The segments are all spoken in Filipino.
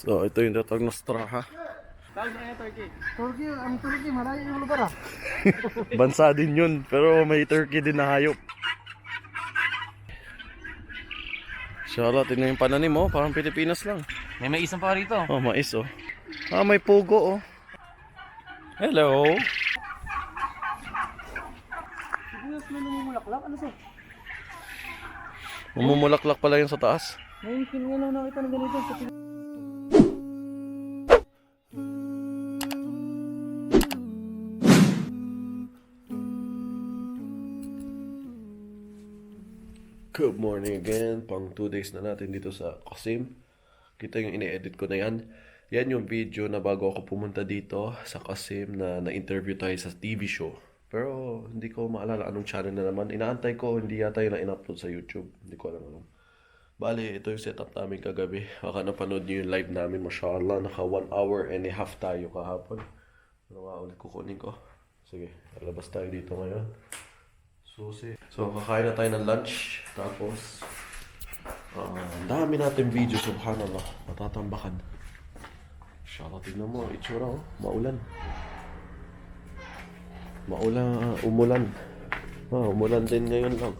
So, ito yung datang Nostraha. Tawag na Turkey. Turkey, ang Turkey, marami yung lugar ah. Bansa din yun, pero may turkey din na hayop. Inshallah, tingnan yung pananim mo, parang Pilipinas lang. May mais pa rito. Oh, mais oh. Ah, may pugo oh. Hello. Sibuyas may namumulaklak, ano to? Umumulaklak pala yun sa taas. Ngayon, kinagawa nakita ng ganito. Good morning again. Pang 2 days na natin dito sa Qasim. Kita yung ini-edit ko na yan. Yan yung video na bago ako pumunta dito sa Qasim na na-interview tayo sa TV show. Pero hindi ko maalala anong channel na naman. Inaantay ko, hindi yata yun na in-upload sa YouTube. Hindi ko alam. Bali, ito yung setup namin kagabi. Baka napanood nyo yung live namin. Mashallah, naka 1 hour and a half tayo kahapon. Ano nga ulit kukunin ko? Sige, lalabas tayo dito ngayon. Susi. So, kakain na tayo ng lunch. Tapos, ang dami natin video, subhanallah. Matatambakan. Inshallah, tignan mo. Itsura, oh. Maulan. Umulan. Umulan din ngayon lang.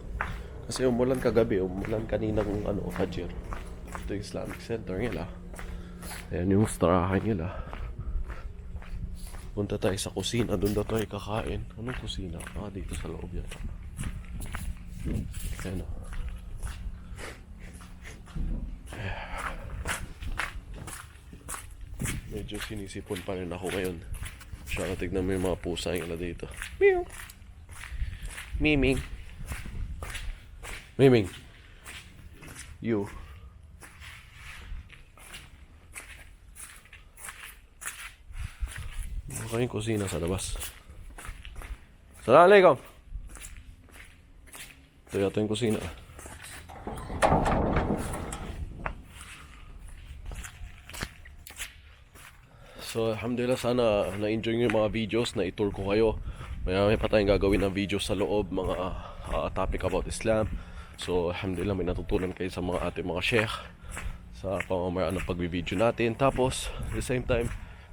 Kasi umulan kagabi. Umulan kaninang Fajr. Ito yung Islamic Center nila. Ayan yung strahan nila. Punta tayo sa kusina. Doon daw tayo kakain. Anong kusina? Dito sa loob yata. Ayan o. Medyo sinisipon pa rin ako ngayon. Siya, tignan mo yung mga pusa nila dito. Meow. Miming. Miming. You. Mukha yung kusina sa labas. Assalamualaikum. Ito yata yung kusina. So, alhamdulillah, sana na-enjoy nyo yung mga videos na itour ko kayo. May pa tayong gagawin ng videos sa loob, mga topic about Islam. So, alhamdulillah, may natutunan kayo sa ating mga sheikh sa pamamaraan ng pag-video natin. Tapos, at the same time,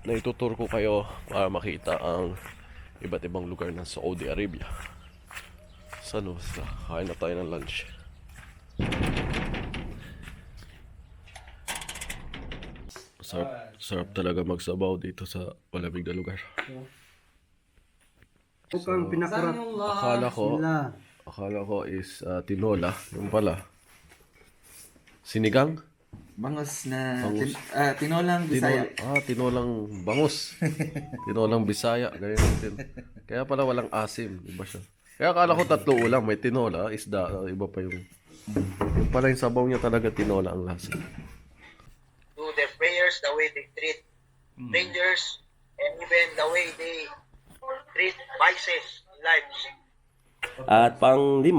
na itutur ko kayo para makita ang iba't ibang lugar ng Saudi Arabia. Basta kain na tayo ng lunch. Sarap talaga magsabaw dito sa malamig na lugar. Bukang pinakurat. Akala ko is tinola. Yung pala sinigang? Bangos na tinolang Bisaya. Tinolang bangus. Tinolang Bisaya, ganyan din. Kaya pala walang asim, iba siya. Kaya akala ko 3 ulam, may tinola, isda, iba pa yung pala yung sabaw niya talaga tinola ang lasa. To their prayers, the way they treat strangers, and even the way they treat vices in lives. At pang-5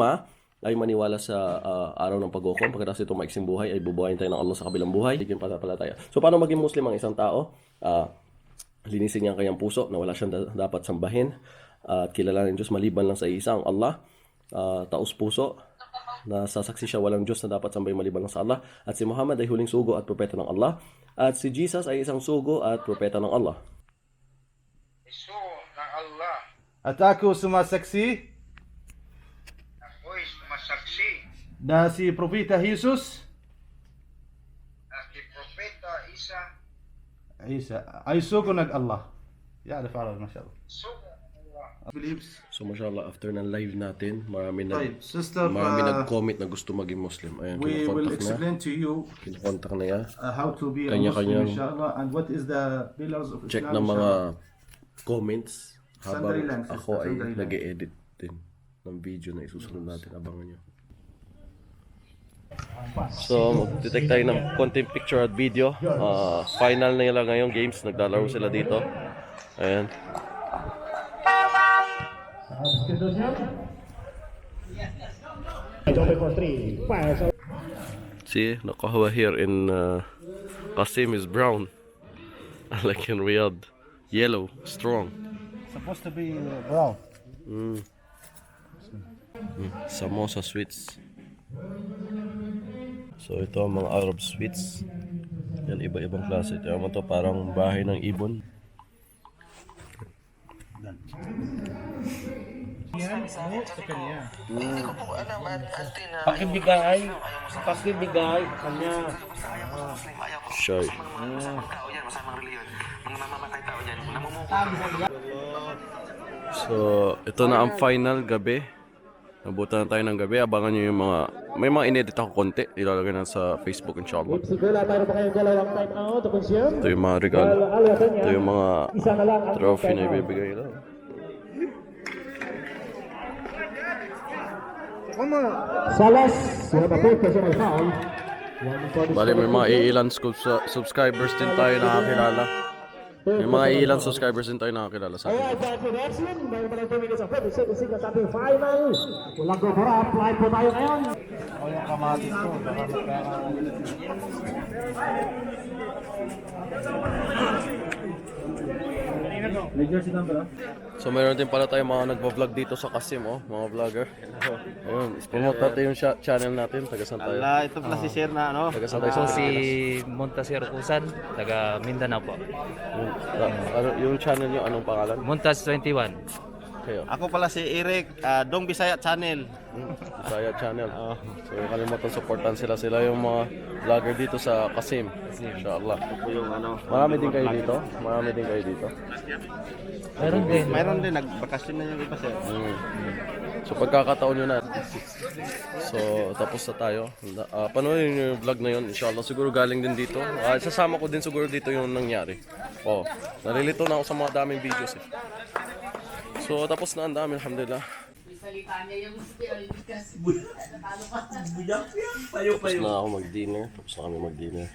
ay maniwala sa araw ng paghukom. Pagkatapos itong maiksing buhay ay bubuhayin tayo ng Allah sa kabilang buhay. Bigyan tayo. So paano maging Muslim ang isang tao? Linisin niya ang kanyang puso na wala siyang dapat sambahin. At kilalanin Diyos maliban lang sa isang Allah. Taos puso na sasaksi siya walang Diyos na dapat sambahin maliban lang sa Allah. At si Muhammad ay huling sugo at propeta ng Allah. At si Jesus ay isang sugo at propeta ng Allah. So, ng Allah, At ako sumasaksi ako'y sumasaksi na si Propeta Jesus na si Propeta Isa ay sugo ng Allah. Ya'rif Arab, mashallah. sugo ng Allah. Believes. So mashallah, after ng live natin, marami Sister, nag-comment na gusto maging Muslim. Ayan, we will kinokontak na. explain to you Kinokontak na yan. how to be a Kanya-kanyang Muslim, inshallah, and what is the pillars of Check Islam. ng mga inshallah. comments habang Sandali lang, sister, ako ay sandali lang. nag-e-edit din ng video na isusunod natin. Abangan nyo. So, mag-detect tayo ng konting picture at video. Final na nila ngayong games. Naglalaro sila dito. Ayan. See, nakahawa here in Qasim is brown. Like in Riyadh, yellow, strong. Supposed to be brown. Samosa sweets. So ito ang mga Arab sweets. Yan, iba-ibang klase. Tiyan mo to, parang bahay ng ibon. Pakibigay. Pakibigay kanya. Shy. So, ito na ang final gabi. Nabutan na tayo ng gabi. Abangan nyo yung mga... May mga inedit ako konti. Ilalagay na sa Facebook, inshallah. Ito yung mga regalo. Ito yung mga trophy na ibibigay nila. Salas, sinapapit kasi may foul. Bali, may mga iilan subscribers din tayo nakakilala. May mga iilan subscribers din tayo nakakilala sa akin. Alright, back to the action. Bago pa lang 2 minutes of 30 seconds sa ating final. Walang go for up. Live po tayo ngayon. O yung kamatis ko, baka magkaka... So meron din pala tayong mga nagpa-vlog dito sa Qasim, oh, mga vlogger. Ayun, promote natin yung channel natin. Taga saan tayo? Ala, ito pala si Sir na ano. Taga saan tayo sa Ako si Pilipinas? Montasir Kusan, taga Mindanao po. Yung channel nyo, anong pangalan? Montas 21. Kayo? Ako pala si Eric, Dong Bisaya Channel. Bisaya channel. So kalimutan supportan sila yung mga vlogger dito sa Qasim. Inshallah. Yung ano. Marami din kayo dito? Marami din kayo dito? Meron din. Mayroon din, nagbakasyon na yung iba sir. So pagkakataon nyo na. So tapos na tayo. Panoorin nyo yung vlog na yun. Inshallah siguro galing din dito. Sasama ko din siguro dito yung nangyari. Oh, nalilito na ako sa mga daming videos eh. So tapos na ang dami, alhamdulillah. Tapos na ako mag-dinner. Tapos na kami mag-dinner.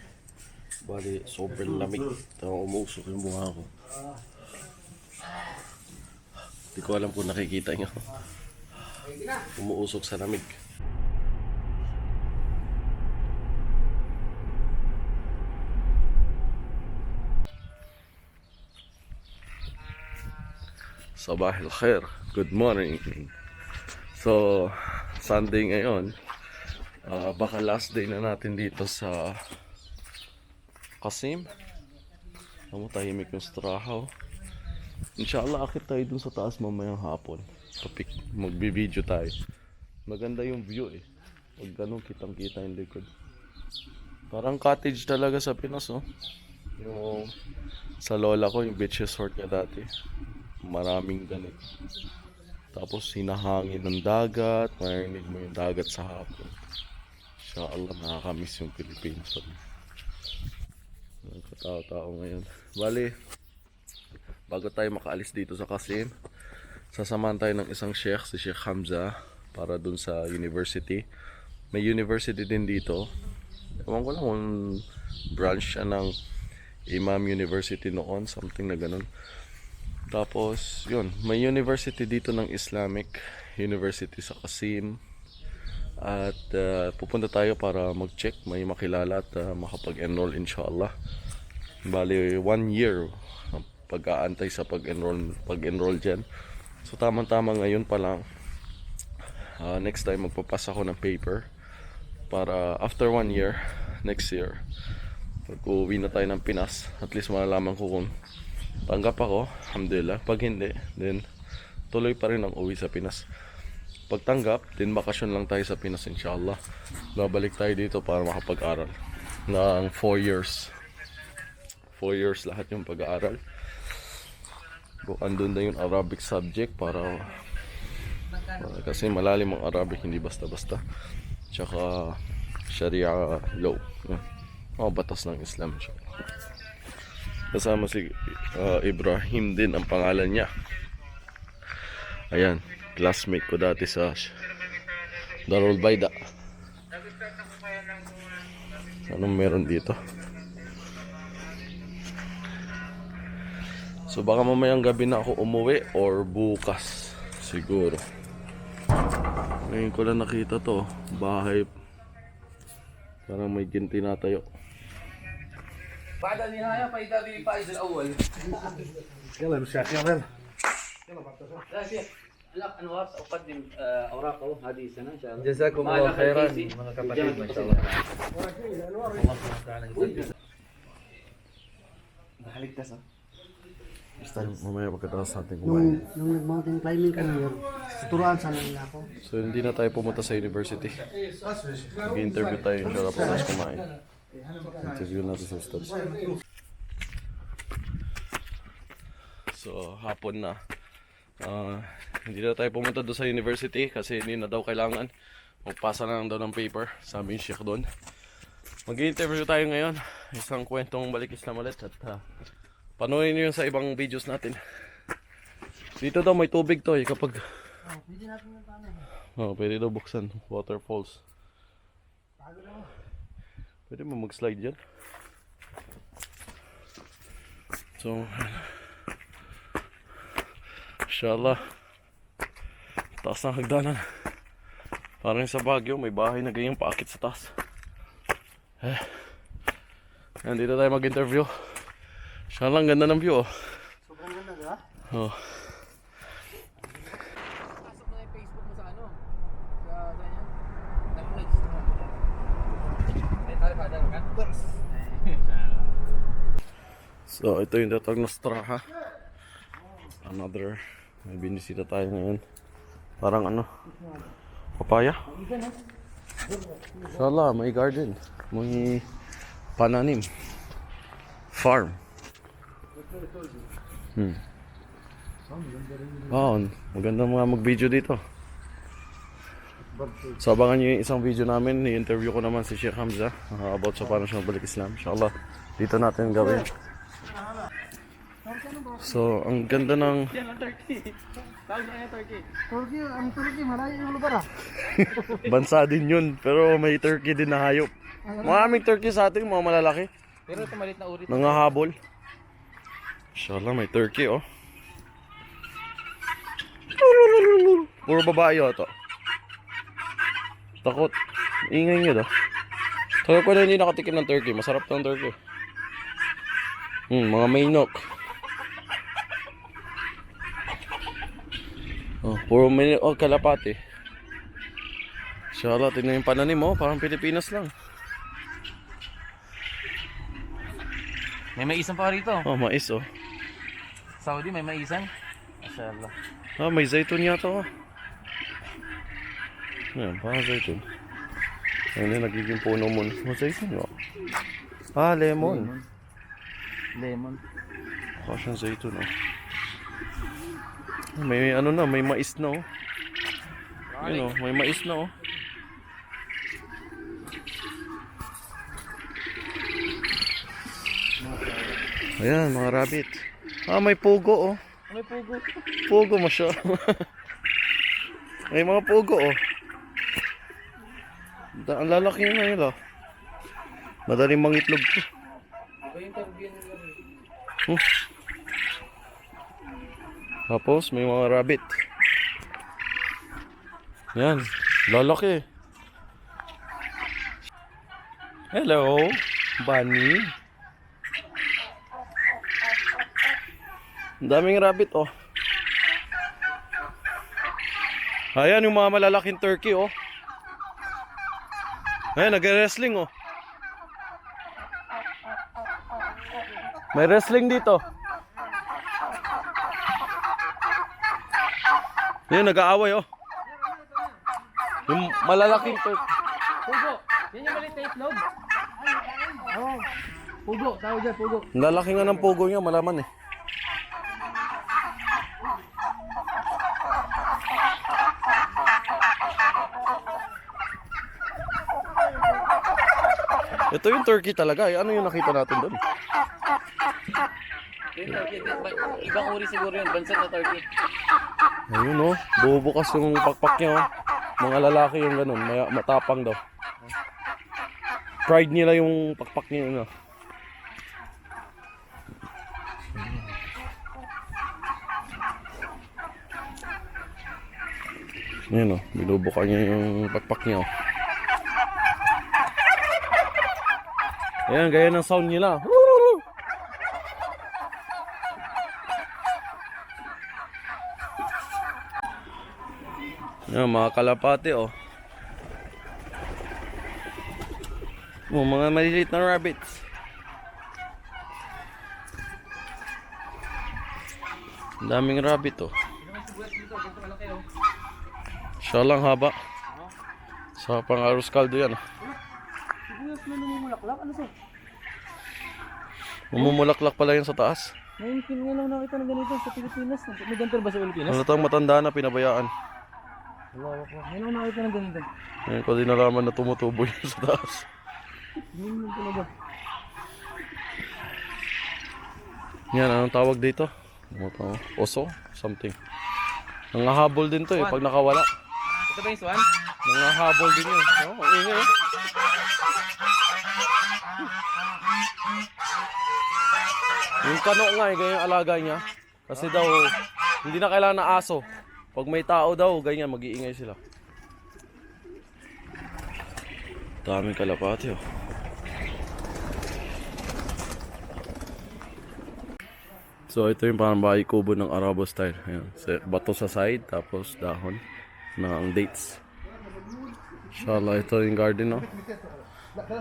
Bali, sobrang lamig. Tawang umuusok yung mukha ko. Hindi ko alam kung nakikita nyo. Umuusok sa lamig. Sabah al-khair. Good morning. So, Sunday ngayon. Baka last day na natin dito sa Qasim. Tahimik yung Strahaw. Inshallah, akit tayo dun sa taas mamayang hapon. Magbi-video tayo. Maganda yung view eh. Pag ganun, kitang-kita yung likod. Parang cottage talaga sa Pinas, oh. Yung sa lola ko, yung beach resort niya dati. Maraming ganit. Tapos hinahangin ng dagat, marinig mo yung dagat sa hapon. Inshallah, nakakamiss yung Pilipinas. Katao-tao ngayon. Bali, bago tayo makaalis dito sa Qasim, sasamahan tayo ng isang sheikh, si Sheikh Hamza, para dun sa university. May university din dito. Ewan ko lang kung branch siya ng Imam University noon, something na ganun. Tapos, yun, may university dito ng Islamic University sa Qasim. At pupunta tayo para mag-check, may makilala at makapag-enroll inshallah. Bali, 1 year pag-aantay sa pag-enroll dyan. So tamang-tama ngayon pa lang. Next time magpapasa ako ng paper para after 1 year, next year, pag uwi na tayo ng Pinas, at least malalaman ko kung tanggap ako, alhamdulillah. Pag hindi, then tuloy pa rin ang uwi sa Pinas. Pag tanggap, then bakasyon lang tayo sa Pinas inshallah. Babalik tayo dito para makapag-aral ng 4 years. 4 years lahat yung pag-aaral. Andun na yung Arabic subject para kasi malalim ang Arabic, hindi basta-basta. Tsaka Sharia law. Yan. Batas ng Islam inshallah. Kasama si Ibrahim din ang pangalan niya. Ayan, classmate ko dati sa Darul Baida. Anong meron dito? So baka mamayang gabi na ako umuwi or bukas siguro. Ngayon ko lang nakita to, bahay. Parang may ginti na tayo. بعد النهاية فإذا بالفائز الأول. يلا مشايخ يلا. لا شيخ، الأخ أنوار سأقدم أوراقه هذه السنة إن شاء الله. Jazakumullah khairan mga kapatid, mashallah. Ligtas, oh. Mamaya pagkatapos natin kumain. Nung nag-mountain climbing kami yun, turuan sana nila ako. So hindi na tayo pumunta sa university. Mag-interview tayo inshallah pagkatapos kumain. Interview natin sa studs. So hapon na. Hindi na tayo pumunta doon sa university kasi hindi na daw kailangan. Magpasa na lang daw ng paper. Sabi yung Sheikh doon. Mag-interview tayo ngayon. Isang kwentong balik Islam ulit at panoorin nyo yun sa ibang videos natin. Dito daw may tubig to kapag Pwede natin yung paano. pwede daw buksan waterfalls. Pwede mo mag-slide dyan. So inshallah taas ng hagdanan. Parang sa Baguio may bahay na ganyan paakit sa taas. Nandito tayo mag-interview. Inshallah ang ganda ng view, oh. Sobrang ganda, diba? Oh. Pasok mo na yung Facebook mo sa ano? Sa yan? Nag-register mo. Ay, tali pa, dalawa ka? So ito yung tatawag na Straha. Another. May binisita tayo ngayon. Parang ano? Papaya? Inshallah, may garden. May pananim. Farm. Wow, maganda mga mag-video dito. So abangan nyo yung isang video namin. I-interview ko naman si Sheikh Hamza about sa paano siya magbalik Islam. Inshallah, dito natin gawin. So, ang ganda ng Turkey, ang Turkey, malayo yung lugar ah. bansa din yun. Pero may turkey din na hayop. Maraming turkey sa atin, mga malalaki. Pero ito malit na urit. Nangahabol. Inshallah, may turkey, oh. Puro babae, oh, to. Takot. Ingay nyo, daw. Kaya ko na hindi nakatikim ng turkey. Masarap to ang turkey. Mga mainok. Oh, puro mainok. Oh, kalapati. Inshallah, tingnan yung pananim, oh. Parang Pilipinas lang. May maisan pa rito. Oh, mais, oh. Saudi may maisan. Masyaallah. Ah, may zaitun yata, oh. Ayan, parang zaitun. Ayan na, nagiging puno mo. Oh, zaitun, oh. Ah, lemon. Lemon. Ah, siyang zaitun, oh. May ano na, may mais na, oh. Yun, oh, may mais na, oh. Ayan, mga rabbit. Ah, may pugo, oh. May pugo. Pugo, masya. May mga pugo, oh. Ang lalaki na yun, oh. Madaling mangitlog to. Tapos, may mga rabbit. Yan, lalaki. Hello, bunny. Ang daming rabbit, oh. Ayan yung mga malalaking turkey, oh. Ayan, nag-wrestling, oh. May wrestling dito. Ayan, nag-aaway, oh. Yung malalaking turkey. Pugo. Yan yung maliit na itlog. Oh. Pugo, tawag dyan, pugo. Ang lalaki nga ng pugo niya, malaman, eh. Ito yung turkey talaga, eh. Ano yung nakita natin doon? Yung turkey, ibang uri siguro yun, bansag na turkey. Ayun, oh. Bubukas yung pakpak niya, oh. Mga lalaki yung ganun, matapang daw. Pride nila yung pakpak niya, yun, oh. Ayun, oh. Binubukan niya yung pakpak niya, oh. Ayan, gaya ng sound nila. Ayan, mga kalapate, oh. Oh, mga maliliit na rabbits. Ang daming rabbit oh. Siya lang haba. Sa pang-aros kaldo yan. Sibuyas na namumulaklak. Ano to? Mamumulaklak pala yan sa taas. Ngayon nga lang nakita ng ganito sa Pilipinas. May ganito ba sa Pilipinas? Halatang matanda na pinabayaan. Wala ko. Ngayon lang nakita ng ganito. Ngayon ko din nalaman na tumutubo yun sa taas. Ngayon lang talaga. Yan, anong tawag dito? Oso? Something. Nangahabol din to eh, pag nakawala. Ito ba yung swan? Nangahabol din yun. Oh, ang ingay eh. Yung kano nga eh, ganyan alaga niya. Kasi daw, hindi na kailangan na aso. Pag may tao daw, ganyan, mag-iingay sila. Daming kalapati oh. So ito yung parang bahay kubo ng Arabo style. Ayan. Bato sa side, tapos dahon na ang dates. Inshallah, ito yung garden no.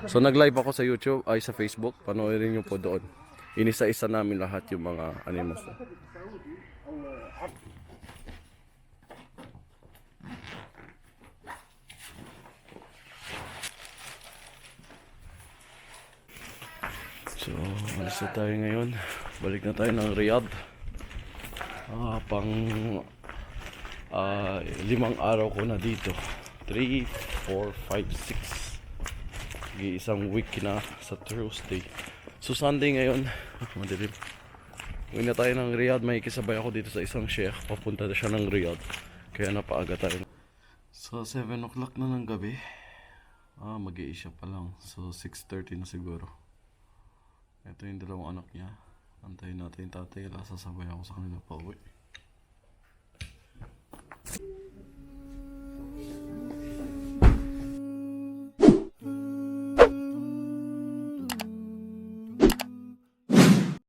So nag-live ako sa YouTube, ay sa Facebook. Panoorin nyo po doon. Inisa-isa namin lahat yung mga animals. So, alis na tayo ngayon. Balik na tayo ng Riyadh. Pang 5 araw ko na dito. 3, 4, 5, 6. Isang week na sa Thursday. So Sunday ngayon, madilim. Uwi na tayo ng Riyadh. May kisabay ako dito sa isang sheikh. Papunta na siya ng Riyadh. Kaya napaaga tayo. So 7 o'clock na ng gabi. Mag-iisya pa lang. So 6:30 na siguro. Ito yung dalawang anak niya. Antayin natin yung tatay. Sasabay ako sa kanila pa uwi.